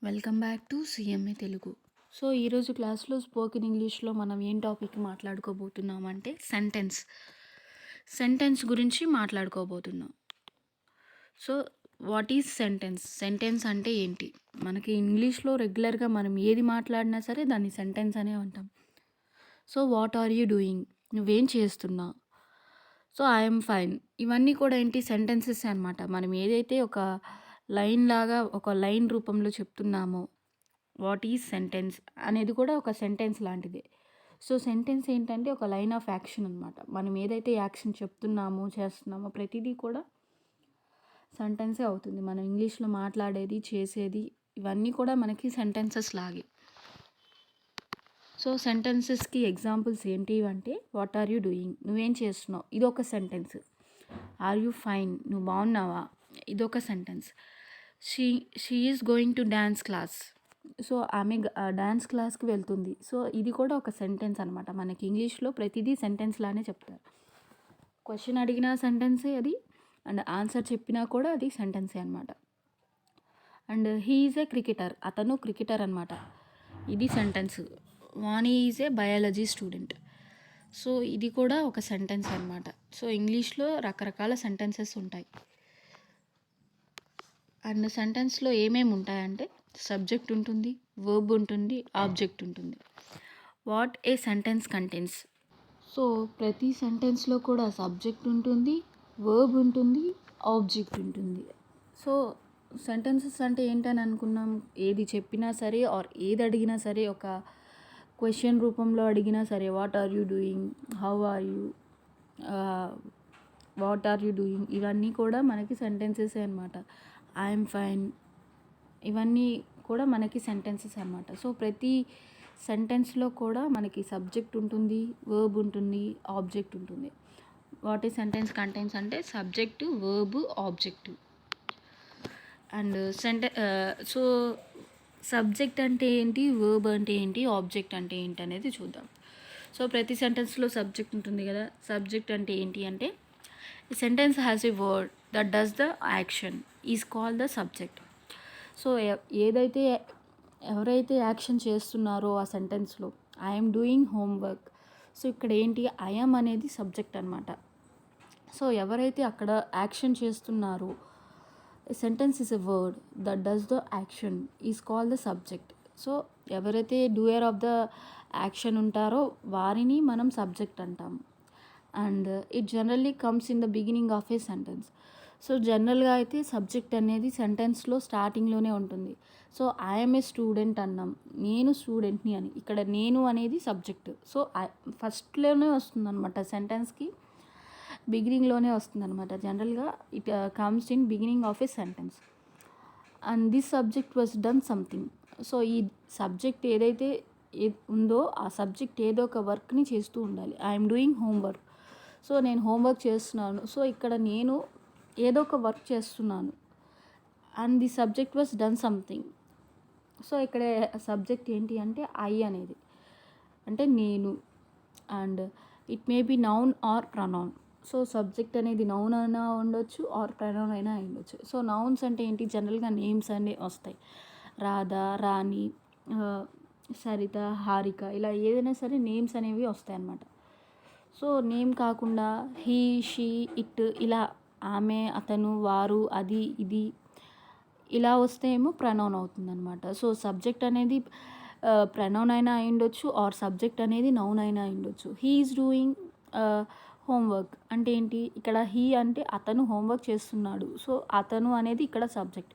Welcome back to CMA Telugu. So ఈరోజు క్లాస్లో spoken ఇంగ్లీష్లో మనం ఏం టాపిక్ మాట్లాడుకోబోతున్నామంటే సెంటెన్స్ గురించి మాట్లాడుకోబోతున్నాం. సో వాట్ ఈజ్ సెంటెన్స్ అంటే ఏంటి? మనకి ఇంగ్లీష్లో రెగ్యులర్గా మనం ఏది మాట్లాడినా సరే దాన్ని సెంటెన్స్ అనే అంటాం. So what are you doing, నువ్వేం చేస్తున్నావు? సో ఐఎమ్ ఫైన్, ఇవన్నీ కూడా ఏంటి సెంటెన్సెస్ అనమాట. మనం ఏదైతే ఒక లైన్ లాగా ఒక లైన్ రూపంలో చెప్తున్నామో వాట్ ఈజ్ సెంటెన్స్ అనేది కూడా ఒక సెంటెన్స్ లాంటిదే. సో సెంటెన్స్ ఏంటంటే ఒక లైన్ ఆఫ్ యాక్షన్ అనమాట. మనం ఏదైతే యాక్షన్ చెప్తున్నామో చేస్తున్నామో ప్రతిదీ కూడా సెంటెన్సే అవుతుంది. మనం ఇంగ్లీష్లో మాట్లాడేది చేసేది ఇవన్నీ కూడా మనకి సెంటెన్సెస్ లాగే. సో సెంటెన్సెస్కి ఎగ్జాంపుల్స్ ఏంటి అంటే వాట్ ఆర్ యూ డూయింగ్, నువ్వేం చేస్తున్నావు, ఇదొక సెంటెన్స్. ఆర్ యూ ఫైన్, నువ్వు బాగున్నావా, ఇదొక sentence. She she is going to dance class, so ఆమె డ్యాన్స్ క్లాస్కి వెళ్తుంది. సో ఇది కూడా ఒక సెంటెన్స్ అనమాట. మనకి ఇంగ్లీష్లో ప్రతిదీ సెంటెన్స్ లానే చెప్తారు. క్వశ్చన్ అడిగిన సెంటెన్సే అది, అండ్ ఆన్సర్ చెప్పినా కూడా అది సెంటెన్సే అనమాట. And he is a cricketer, అతను క్రికెటర్ అనమాట, ఇది sentence. Vani is a biology student, so ఇది కూడా ఒక సెంటెన్స్ అనమాట. సో ఇంగ్లీష్లో రకరకాల సెంటెన్సెస్ ఉంటాయి. అండ్ సెంటెన్స్లో ఏమేమి ఉంటాయంటే సబ్జెక్ట్ ఉంటుంది, వర్బ్ ఉంటుంది, ఆబ్జెక్ట్ ఉంటుంది. What a sentence contains, so ప్రతి సెంటెన్స్లో కూడా సబ్జెక్ట్ ఉంటుంది, వర్బ్ ఉంటుంది, ఆబ్జెక్ట్ ఉంటుంది. సో సెంటెన్సెస్ అంటే ఏంటని అనుకున్నాం, ఏది చెప్పినా సరే ఆర్ ఏది అడిగినా సరే, ఒక క్వశ్చన్ రూపంలో అడిగినా సరే what are you doing, how are you, what are you doing, ఇవన్నీ కూడా మనకి సెంటెన్సెస్ అనమాట. ఐఎమ్ ఫైన్, ఇవన్నీ కూడా మనకి సెంటెన్సెస్ అనమాట. సో ప్రతి సెంటెన్స్లో కూడా మనకి సబ్జెక్ట్ ఉంటుంది, వర్బ్ ఉంటుంది, ఆబ్జెక్ట్ ఉంటుంది. వాట్ ఈ సెంటెన్స్ కంటెన్స్ అంటే subject, verb, object. And so subject అంటే ఏంటి, వర్బ్ అంటే ఏంటి, ఆబ్జెక్ట్ అంటే ఏంటి అనేది చూద్దాం. సో ప్రతి సెంటెన్స్లో సబ్జెక్ట్ ఉంటుంది కదా. సబ్జెక్ట్ అంటే ఏంటి అంటే sentence has a word that does the action is called the subject. So ఏదైతే ఎవరైతే యాక్షన్ చేస్తున్నారో ఆ సెంటెన్స్లో ఐఎమ్ డూయింగ్ హోంవర్క్, సో ఇక్కడ ఏంటి ఐఎమ్ అనేది సబ్జెక్ట్ అనమాట. సో ఎవరైతే అక్కడ యాక్షన్ చేస్తున్నారో sentence is a word that does the action is called the subject. So ఎవరైతే డూయర్ ఆఫ్ ద యాక్షన్ ఉంటారో వారిని మనం సబ్జెక్ట్ అంటాము. And it generally comes in the beginning of A sentence. So జనరల్గా అయితే సబ్జెక్ట్ అనేది సెంటెన్స్లో స్టార్టింగ్లోనే ఉంటుంది. సో ఐఎమ్ ఏ స్టూడెంట్ అన్నాం, నేను స్టూడెంట్ని అని, ఇక్కడ నేను అనేది సబ్జెక్ట్. సో ఫస్ట్లోనే వస్తుంది అనమాట, సెంటెన్స్కి బిగినింగ్లోనే వస్తుంది అనమాట. జనరల్గా it comes in beginning of A sentence. And this subject was done something, so ఈ సబ్జెక్ట్ ఏదైతే ఉందో ఆ సబ్జెక్ట్ ఏదో ఒక వర్క్ని చేస్తూ ఉండాలి. ఐఎమ్ డూయింగ్ హోంవర్క్, సో నేను హోంవర్క్ చేస్తున్నాను. సో ఇక్కడ నేను ఏదో ఒక వర్క్ చేస్తున్నాను. And the subject was done something, so ఇక్కడ సబ్జెక్ట్ ఏంటి అంటే ఐ అనేది, అంటే నేను. And it may be noun are pronoun, so subject అనేది నౌన్ అయినా ఉండొచ్చు ఆర్ ప్రనౌన్ అయినా ఉండొచ్చు. సో నౌన్స్ అంటే ఏంటి, జనరల్గా నేమ్స్ అన్నీ వస్తాయి. రాధ, రాణి, సరిత, హారిక, ఇలా ఏదైనా సరే నేమ్స్ అనేవి వస్తాయి అన్నమాట. సో నేమ్ కాకుండా హీ, షీ, ఇట్, ఇలా ఆమె, అతను, వారు, అది, ఇది ఇలా వస్తే ఏమో ప్రనౌన్ అవుతుందన్నమాట. సో సబ్జెక్ట్ అనేది ప్రనౌన్ అయినా అయ్యుండొచ్చు ఆర్ సబ్జెక్ట్ అనేది నౌన్ అయినా అయ్యుండొచ్చు. హీ ఈజ్ డూయింగ్ హోంవర్క్ అంటే ఏంటి, ఇక్కడ హీ అంటే అతను హోంవర్క్ చేస్తున్నాడు, సో అతను అనేది ఇక్కడ సబ్జెక్ట్.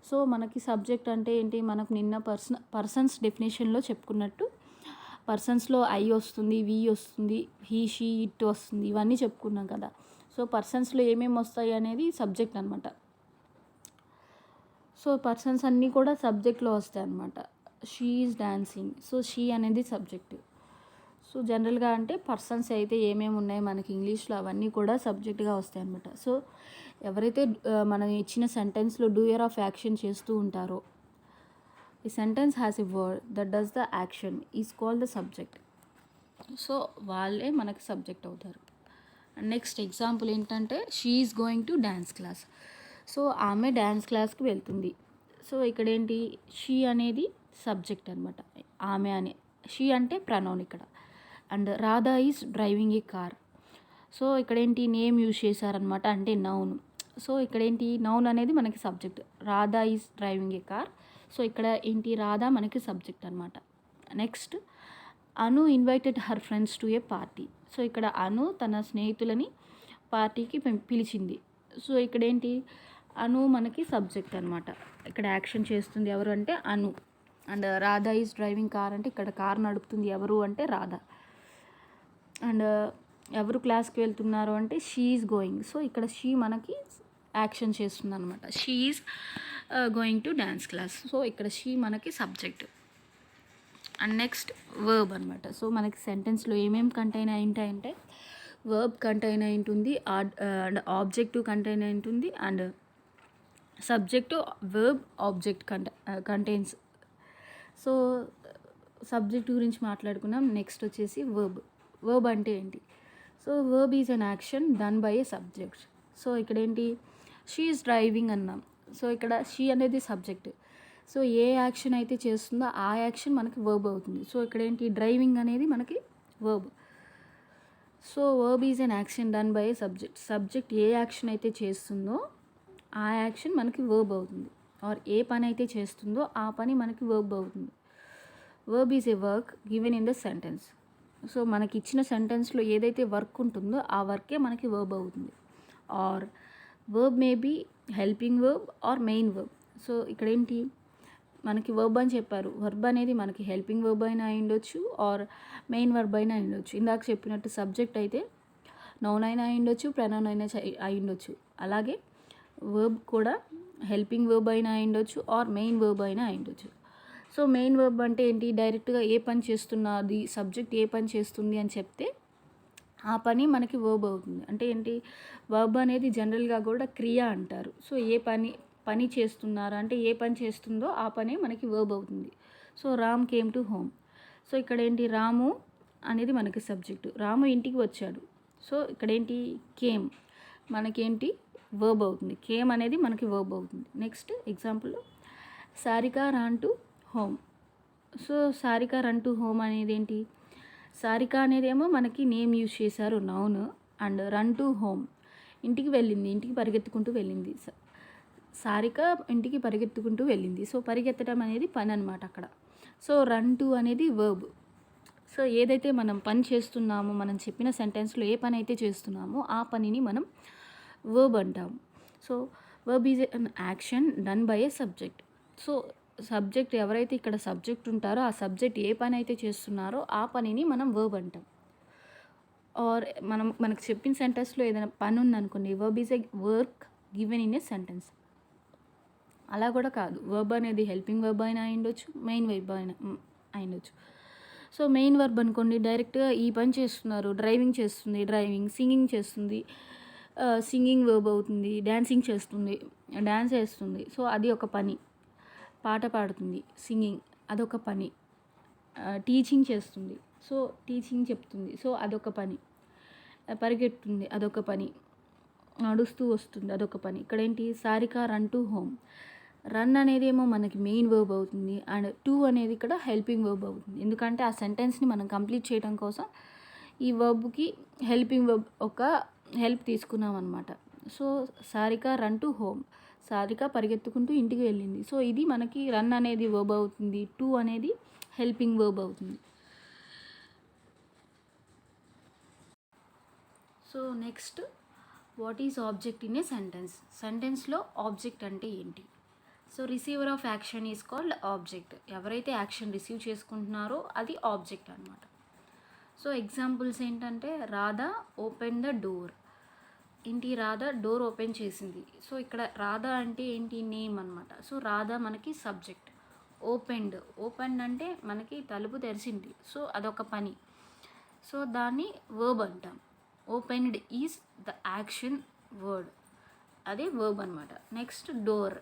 సో మనకి సబ్జెక్ట్ అంటే ఏంటి, మనకు నిన్న పర్సన్స్ డెఫినేషన్లో చెప్పుకున్నట్టు పర్సన్స్లో ఐ వస్తుంది, వి వస్తుంది, హీ, షీ, ఇట్ వస్తుంది, ఇవన్నీ చెప్పుకున్నాం కదా. సో పర్సన్స్లో ఏమేమి వస్తాయి అనేది సబ్జెక్ట్ అనమాట. సో పర్సన్స్ అన్నీ కూడా సబ్జెక్ట్లో వస్తాయి అన్నమాట. She is dancing, so she అనేది సబ్జెక్ట్. సో జనరల్గా అంటే పర్సన్స్ అయితే ఏమేమి ఉన్నాయి మనకి ఇంగ్లీష్లో అవన్నీ కూడా సబ్జెక్ట్గా వస్తాయి అన్నమాట. సో ఎవరైతే మనం ఇచ్చిన సెంటెన్స్లో డూయర్ ఆఫ్ యాక్షన్ చేస్తూ ఉంటారో ఈ sentence has a word that does the action is called the subject. So వాళ్ళే మనకి సబ్జెక్ట్ అవుతారు. నెక్స్ట్ ఎగ్జాంపుల్ ఏంటంటే she is going to dance class, so ఆమె డ్యాన్స్ క్లాస్కి వెళ్తుంది. సో ఇక్కడేంటి షీ అనేది సబ్జెక్ట్ అనమాట, ఆమె అనే. షీ అంటే ప్రనౌన్ ఇక్కడ. And Radha is driving a car. So ఇక్కడేంటి నేమ్ యూజ్ చేశారనమాట, అంటే నౌన్. సో ఇక్కడేంటి నౌన్ అనేది మనకి subject, Radha is driving a car. So ఇక్కడ ఏంటి రాధా మనకి సబ్జెక్ట్ అనమాట. Next Anu invited her friends to A party. So ఇక్కడ అను తన స్నేహితులని పార్టీకి పిలిచింది. సో ఇక్కడేంటి అను మనకి సబ్జెక్ట్ అనమాట. ఇక్కడ యాక్షన్ చేస్తుంది ఎవరు అంటే Anu. And Radha is driving car అంటే ఇక్కడ కార్ నడుపుతుంది ఎవరు అంటే రాధా. అండ్ ఎవరు క్లాస్కి వెళ్తున్నారు అంటే షీ ఈజ్ గోయింగ్. సో ఇక్కడ షీ మనకి యాక్షన్ చేస్తుంది అనమాట, she is going to dance class. So ఇక్కడ షీ మనకి సబ్జెక్ట్. అండ్ నెక్స్ట్ వర్బ్ అనమాట. సో మనకి సెంటెన్స్లో ఏమేమి కంటైన్ అయి ఉంటాయంటే వర్బ్ కంటైన్ అయి ఉంటుంది, అండ్ ఆబ్జెక్టివ్ కంటైన్ అయి ఉంటుంది, and subject verb object contains. So subject గురించి మాట్లాడుకున్నాం. నెక్స్ట్ వచ్చేసి వర్బ్. వర్బ్ అంటే ఏంటి? So verb is an action done by A subject. So ఇక్కడ ఏంటి షీ ఈజ్ డ్రైవింగ్ అన్నాం. సో ఇక్కడ షీ అనేది సబ్జెక్ట్. సో ఏ యాక్షన్ అయితే చేస్తుందో ఆ యాక్షన్ మనకి వర్బ్ అవుతుంది. సో ఇక్కడ ఏంటి డ్రైవింగ్ అనేది మనకి verb. So verb is an action done by A subject. Subject A action అయితే చేస్తుందో ఆ యాక్షన్ మనకి వర్బ్ అవుతుంది. ఆర్ ఏ పని అయితే చేస్తుందో ఆ పని మనకి వర్బ్ అవుతుంది. Verb is a work given in the sentence. So మనకి ఇచ్చిన సెంటెన్స్లో ఏదైతే వర్క్ ఉంటుందో ఆ వర్కే మనకి వర్బ్ అవుతుంది. Or verb may be helping verb or main verb. So ఇక్కడ ఏంటి మనకి వర్బ్ అని చెప్పారు. వర్బ్ అనేది మనకి హెల్పింగ్ వర్బ్ అయినా అయ్యుండొచ్చు ఆర్ మెయిన్ వర్బ్ అయినా అయ్యుండొచ్చు. ఇందాక చెప్పినట్టు సబ్జెక్ట్ అయితే నౌన్ అయినా అయ్యుండొచ్చు, ప్రనౌన్ అయినా అయ్యుండొచ్చు. అలాగే వర్బ్ కూడా హెల్పింగ్ వర్బ్ అయినా అయ్యుండొచ్చు ఆర్ మెయిన్ వర్బ్ అయినా అయ్యుండొచ్చు. సో మెయిన్ వర్బ్ అంటే ఏంటి డైరెక్ట్గా ఏ పని చేస్తున్నది, సబ్జెక్ట్ ఏ పని చేస్తుంది అని చెప్తే ఆ పని మనకి వర్బ్ అవుతుంది. అంటే ఏంటి వర్బ్ అనేది జనరల్గా కూడా క్రియ అంటారు. సో ఏ పని చేస్తున్నారు అంటే ఏ పని చేస్తుందో ఆ పని మనకి వర్బ్ అవుతుంది. So Ram came to home. So ఇక్కడ ఏంటి రాము అనేది మనకి సబ్జెక్టు, రాము ఇంటికి వచ్చాడు. సో ఇక్కడ ఏంటి కేమ్ మనకేంటి వర్బ్ అవుతుంది, కేమ్ అనేది మనకి వర్బ్ అవుతుంది. Next example Sarika run to home. So Sarika run to home అనేది ఏంటి, సారిక అనేది ఏమో మనకి నేమ్ యూజ్ చేశారు noun, and run to home ఇంటికి వెళ్ళింది, ఇంటికి పరిగెత్తుకుంటూ వెళ్ళింది. సారిక ఇంటికి పరిగెత్తుకుంటూ వెళ్ళింది. సో పరిగెత్తడం అనేది పని అనమాట అక్కడ. సో రన్ టు అనేది వర్బ్. సో ఏదైతే మనం పని చేస్తున్నామో, మనం చెప్పిన సెంటెన్స్లో ఏ పని అయితే చేస్తున్నామో ఆ పనిని మనం వర్బ్ అంటాము. So verb is an action done by A subject. So subject ఎవరైతే ఇక్కడ సబ్జెక్ట్ ఉంటారో ఆ సబ్జెక్ట్ ఏ పని అయితే చేస్తున్నారో ఆ పనిని మనం వర్బ్ అంటాం. ఆర్ మనకు చెప్పిన సెంటెన్స్లో ఏదైనా పని ఉందనుకోండి, verb is a work given in a sentence. అలా కూడా కాదు, వర్బ్ అనేది హెల్పింగ్ వర్బ్ అయినా అయ్యుండొచ్చు, మెయిన్ వర్బ్ అయినా అయ్యుండొచ్చు. సో మెయిన్ వర్బ్ అనుకోండి డైరెక్ట్గా ఈ పని చేస్తున్నారు, డ్రైవింగ్ చేస్తుంది, డ్రైవింగ్, సింగింగ్ చేస్తుంది, సింగింగ్ వర్బ్ అవుతుంది, డ్యాన్సింగ్ చేస్తుంది, డ్యాన్స్ చేస్తుంది. సో అది ఒక పని. పాట పాడుతుంది, సింగింగ్, అదొక పని. టీచింగ్ చేస్తుంది, సో టీచింగ్ చెప్తుంది, సో అదొక పని. పరిగెత్తుంది, అదొక పని. నడుస్తూ వస్తుంది, అదొక పని. ఇక్కడ ఏంటి Sarika run to home. Run అనేది ఏమో మనకి మెయిన్ వర్బ్ అవుతుంది, అండ్ టు అనేది ఇక్కడ హెల్పింగ్ వర్బ్ అవుతుంది. ఎందుకంటే ఆ సెంటెన్స్ని మనం కంప్లీట్ చేయడం కోసం ఈ వర్బ్కి హెల్పింగ్ వర్బ్ ఒక హెల్ప్ తీసుకున్నాం అనమాట. So Sarika run to home, Sarika పరిగెత్తుకుంటూ ఇంటికి వెళ్ళింది. సో ఇది మనకి రన్ అనేది వర్బ్ అవుతుంది, టు అనేది హెల్పింగ్ వర్బ్ అవుతుంది. So next what is object in a sentence. సెంటెన్స్లో ఆబ్జెక్ట్ అంటే ఏంటి? So receiver of action is called object. ఎవరైతే యాక్షన్ రిసీవ్ చేసుకుంటున్నారో అది ఆబ్జెక్ట్ అనమాట. సో ఎగ్జాంపుల్స్ ఏంటంటే రాధా ఓపెన్ ద డోర్. ఏంటి రాధా డోర్ ఓపెన్ చేసింది. సో ఇక్కడ రాధా అంటే ఏంటి నేమ్ అనమాట. సో రాధా మనకి సబ్జెక్ట్. ఓపెన్డ్ అంటే మనకి తలుపు తెరిచింది, సో అదొక పని. సో దాన్ని వర్బ్ అంటాం. Opened is the action word, అదే వర్బ్ అనమాట. Next door.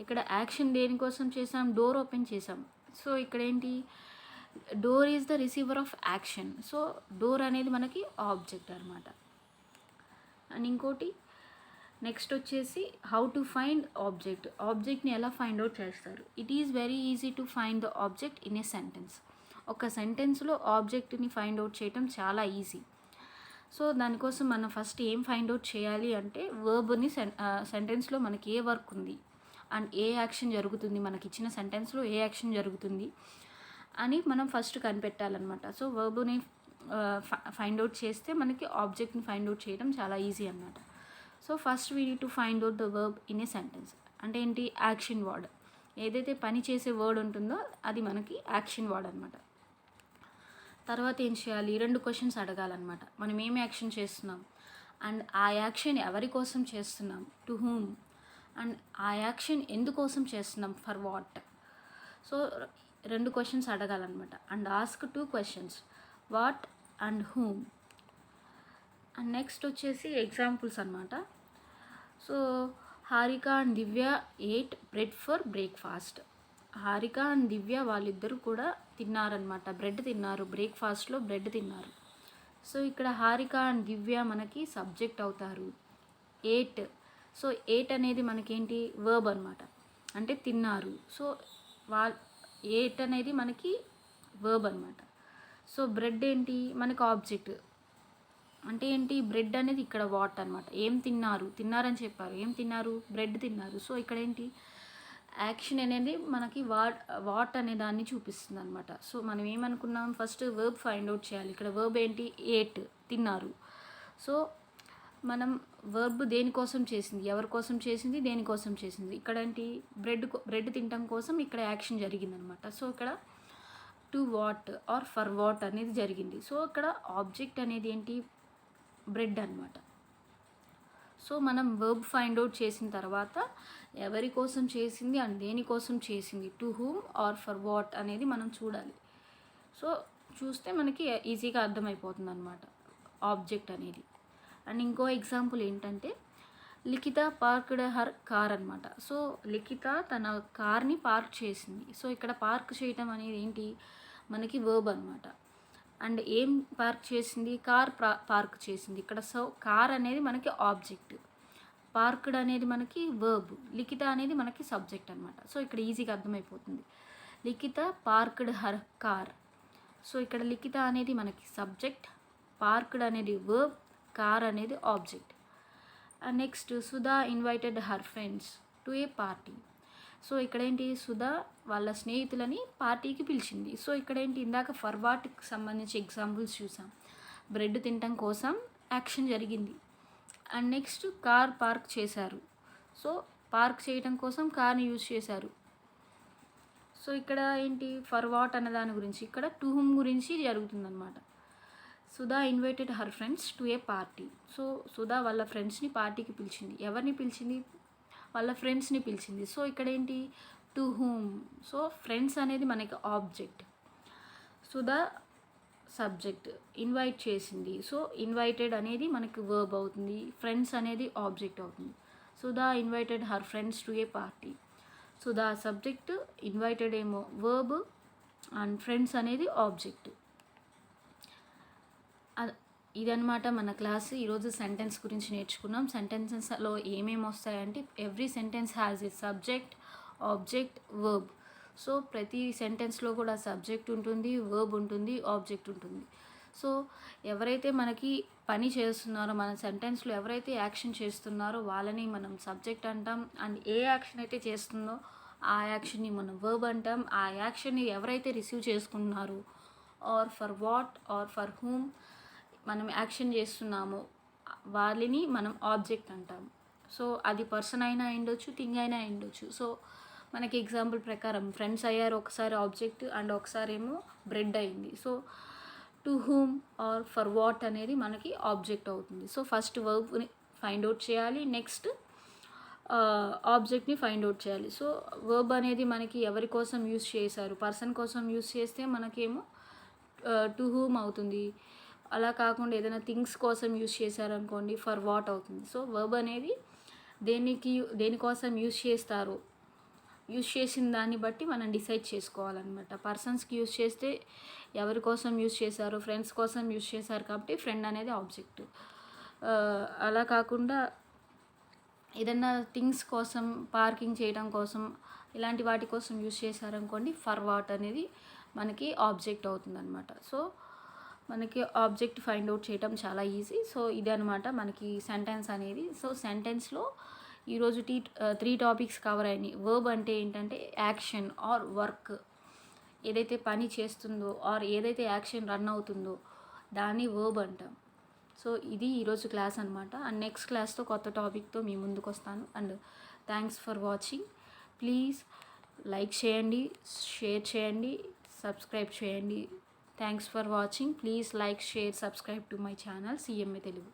ఇక్కడ యాక్షన్ దేనికోసం చేసాం, డోర్ ఓపెన్ చేసాం. సో ఇక్కడ ఏంటి door is the receiver of action. So door అనేది మనకి ఆబ్జెక్ట్ అనమాట. అండ్ ఇంకోటి నెక్స్ట్ వచ్చేసి హౌ టు ఫైండ్ ఆబ్జెక్ట్ని ఎలా ఫైండ్ అవుట్ చేస్తారు. It is very easy to find the object in a sentence. ఒక సెంటెన్స్లో ఆబ్జెక్ట్ని ఫైండ్ అవుట్ చేయటం చాలా ఈజీ. సో దానికోసం మనం ఫస్ట్ ఏం ఫైండ్ అవుట్ చేయాలి అంటే వర్బ్ని సెంటెన్స్లో మనకి ఏ వర్క్ ఉంది అండ్ ఏ యాక్షన్ జరుగుతుంది, మనకి ఇచ్చిన సెంటెన్స్లో ఏ యాక్షన్ జరుగుతుంది అని మనం ఫస్ట్ కనిపెట్టాలన్నమాట. సో వర్బ్ని ఫైండ్ అవుట్ చేస్తే మనకి ఆబ్జెక్ట్ని ఫైండ్ అవుట్ చేయడం చాలా ఈజీ అన్నమాట. So first we need to find out the verb in a sentence. అంటే ఏంటి, యాక్షన్ వర్డ్. ఏదైతే పని చేసే వర్డ్ ఉంటుందో అది మనకి యాక్షన్ వర్డ్ అనమాట. తర్వాత ఏం చేయాలి, 2 క్వశ్చన్స్ అడగాలన్నమాట. మనం ఏం యాక్షన్ చేస్తున్నాం అండ్ ఆ యాక్షన్ ఎవరి కోసం చేస్తున్నాం, టు హూమ్, అండ్ ఆ యాక్షన్ ఎందుకోసం చేస్తున్నాం, ఫర్ వాట్. సో 2 క్వశ్చన్స్ అడగాలన్నమాట. And ask 2 questions, what and whom. And next వచ్చేసి ఎగ్జాంపుల్స్ అనమాట. So Harika and Divya ate bread for breakfast. Harika and Divya వాళ్ళిద్దరూ కూడా తిన్నారనమాట, బ్రెడ్ తిన్నారు, బ్రేక్ఫాస్ట్లో బ్రెడ్ తిన్నారు. సో ఇక్కడ హారిక అండ్ దివ్య మనకి సబ్జెక్ట్ అవుతారు. ఏట్, సో ఏట్ అనేది మనకేంటి, వర్బ్ అనమాట, అంటే తిన్నారు. సో ఏట్ అనేది మనకి వర్బ్ అనమాట. సో బ్రెడ్ ఏంటి, మనకి ఆబ్జెక్ట్. అంటే ఏంటి, బ్రెడ్ అనేది ఇక్కడ వాట్ అనమాట. ఏం తిన్నారు, తిన్నారని చెప్పారు, ఏం తిన్నారు, బ్రెడ్ తిన్నారు. సో ఇక్కడ ఏంటి, యాక్షన్ అనేది మనకి వాట్ అనే దాన్ని చూపిస్తుంది అనమాట. సో మనం ఏమనుకున్నాం, ఫస్ట్ వర్బ్ ఫైండ్ అవుట్ చేయాలి. ఇక్కడ వర్బ్ ఏంటి, ఏట్, తిన్నారు. సో మనం వర్బ్ దేనికోసం చేసింది, ఎవరి కోసం చేసింది, దేనికోసం చేసింది. ఇక్కడ ఏంటి, బ్రెడ్ తినటం కోసం ఇక్కడ యాక్షన్ జరిగిందనమాట. సో ఇక్కడ to what or for what అనేది జరిగింది. సో ఇక్కడ ఆబ్జెక్ట్ అనేది ఏంటి, బ్రెడ్ అనమాట. సో మనం వర్బ్ ఫైండ్ అవుట్ చేసిన తర్వాత ఎవరి కోసం చేసింది అండ్ దేనికోసం చేసింది, to whom or for what అనేది మనం చూడాలి. సో చూస్తే మనకి ఈజీగా అర్థమైపోతుంది అనమాట ఆబ్జెక్ట్ అనేది. అండ్ ఇంకో ఎగ్జాంపుల్ ఏంటంటే, లిఖిత పార్క్డ్ హర్ కార్ అనమాట. సో లిఖిత తన కార్ని పార్క్ చేసింది. సో ఇక్కడ పార్క్ చేయటం అనేది ఏంటి, మనకి వర్బ్ అనమాట. అండ్ ఏం పార్క్ చేసింది, కార్ పార్క్ చేసింది. ఇక్కడ సో కార్ అనేది మనకి ఆబ్జెక్ట్, పార్క్డ్ అనేది మనకి వర్బ్, లిఖిత అనేది మనకి సబ్జెక్ట్ అనమాట. సో ఇక్కడ ఈజీగా అర్థమైపోతుంది, లిఖిత పార్క్డ్ హర్ కార్. సో ఇక్కడ లిఖిత అనేది మనకి సబ్జెక్ట్, పార్క్డ్ అనేది వర్బ్, కార్ అనేది object. And next, Sudha invited her friends to A party. So ఇక్కడ ఏంటి, సుధా వాళ్ళ స్నేహితులని పార్టీకి పిలిచింది. సో ఇక్కడ ఏంటి, ఇందాక ఫర్ వాట్కి సంబంధించి ఎగ్జాంపుల్స్ చూసాం. బ్రెడ్ తినటం కోసం యాక్షన్ జరిగింది. అండ్ నెక్స్ట్ కార్ పార్క్ చేశారు. సో పార్క్ చేయటం కోసం కార్ని యూజ్ చేశారు. సో ఇక్కడ ఏంటి, ఫర్ వాట్ అన్న దాని గురించి, ఇక్కడ టు హూమ్ గురించి జరుగుతుందన్నమాట. Sudha invited her friends to A party. So Sudha వాళ్ళ ఫ్రెండ్స్ని పార్టీకి పిలిచింది. ఎవరిని పిలిచింది, వాళ్ళ ఫ్రెండ్స్ని పిలిచింది. సో ఇక్కడ ఏంటి, టు హూమ్. సో ఫ్రెండ్స్ అనేది మనకి ఆబ్జెక్ట్, సుధా సబ్జెక్ట్, ఇన్వైట్ చేసింది. సో ఇన్వైటెడ్ అనేది మనకి వర్బ్ అవుతుంది, ఫ్రెండ్స్ అనేది ఆబ్జెక్ట్ అవుతుంది. Sudha invited her friends to A party. Sudha subject, invited ఏమో వర్బ్, అండ్ ఫ్రెండ్స్ అనేది ఆబ్జెక్ట్. ఇదనమాట మన క్లాస్. ఈరోజు సెంటెన్స్ గురించి నేర్చుకున్నాం. సెంటెన్సెస్లో ఏమేమి వస్తాయంటే, every sentence has a subject, object, verb. So ప్రతి సెంటెన్స్లో కూడా సబ్జెక్ట్ ఉంటుంది, వర్బ్ ఉంటుంది, ఆబ్జెక్ట్ ఉంటుంది. సో ఎవరైతే మనకి పని చేస్తున్నారో, మన సెంటెన్స్లో ఎవరైతే యాక్షన్ చేస్తున్నారో వాళ్ళని మనం సబ్జెక్ట్ అంటాం. అండ్ ఏ యాక్షన్ అయితే చేస్తుందో ఆ యాక్షన్ని మనం వర్బ్ అంటాం. ఆ యాక్షన్ని ఎవరైతే రిసీవ్ చేసుకుంటున్నారో, or for what or for whom మనం యాక్షన్ చేస్తున్నామో వాళ్ళని మనం ఆబ్జెక్ట్ అంటాం. సో అది పర్సన్ అయినా అయ్యుండొచ్చు, థింగ్ అయినా అయ్యుండొచ్చు. సో మనకి ఎగ్జాంపుల్ ప్రకారం ఫ్రెండ్స్ అయ్యారు, ఒకసారి ఆబ్జెక్ట్ అండ్ ఒకసారి ఏమో బ్రెడ్ అయింది. So to whom or for what అనేది మనకి ఆబ్జెక్ట్ అవుతుంది. సో ఫస్ట్ వర్బ్ని ఫైండ్ అవుట్ చేయాలి, నెక్స్ట్ ఆబ్జెక్ట్ని ఫైండ్ అవుట్ చేయాలి. సో వర్బ్ అనేది మనకి ఎవరి కోసం యూస్ చేశారు, పర్సన్ కోసం యూస్ చేస్తే మనకేమో టు హూమ్ అవుతుంది. అలా కాకుండా ఏదైనా థింగ్స్ కోసం యూస్ చేశారనుకోండి, ఫర్ వాట్ అవుతుంది. సో వర్బ్ అనేది దేనికోసం యూస్ చేస్తారో, యూస్ చేసిన దాన్ని బట్టి మనం డిసైడ్ చేసుకోవాలన్నమాట. పర్సన్స్కి యూస్ చేస్తే ఎవరి కోసం యూస్ చేశారు, ఫ్రెండ్స్ కోసం యూస్ చేశారు కాబట్టి ఫ్రెండ్ అనేది ఆబ్జెక్ట్. అలా కాకుండా ఏదన్నా థింగ్స్ కోసం, పార్కింగ్ చేయడం కోసం, ఇలాంటి వాటి కోసం యూస్ చేశారనుకోండి, ఫర్ వాట్ అనేది మనకి ఆబ్జెక్ట్ అవుతుందన్నమాట. సో మనకి ఆబ్జెక్ట్ ఫైండ్ అవుట్ చేయడం చాలా ఈజీ. సో ఇదే అనమాట మనకి సెంటెన్స్ అనేది. సో సెంటెన్స్లో ఈరోజు 3 టాపిక్స్ కవర్ అయినాయి. వర్బ్ అంటే ఏంటంటే యాక్షన్ ఆర్ వర్క్, ఏదైతే పని చేస్తుందో ఆర్ ఏదైతే యాక్షన్ రన్ అవుతుందో దాన్ని వర్బ్ అంటాం. సో ఇది ఈరోజు క్లాస్ అనమాట. అండ్ నెక్స్ట్ క్లాస్తో కొత్త టాపిక్తో మీ ముందుకు వస్తాను. And thanks for watching. Please like చేయండి, షేర్ చేయండి, సబ్స్క్రైబ్ చేయండి. Thanks for watching. Please like, share, subscribe to my channel CMA Telugu.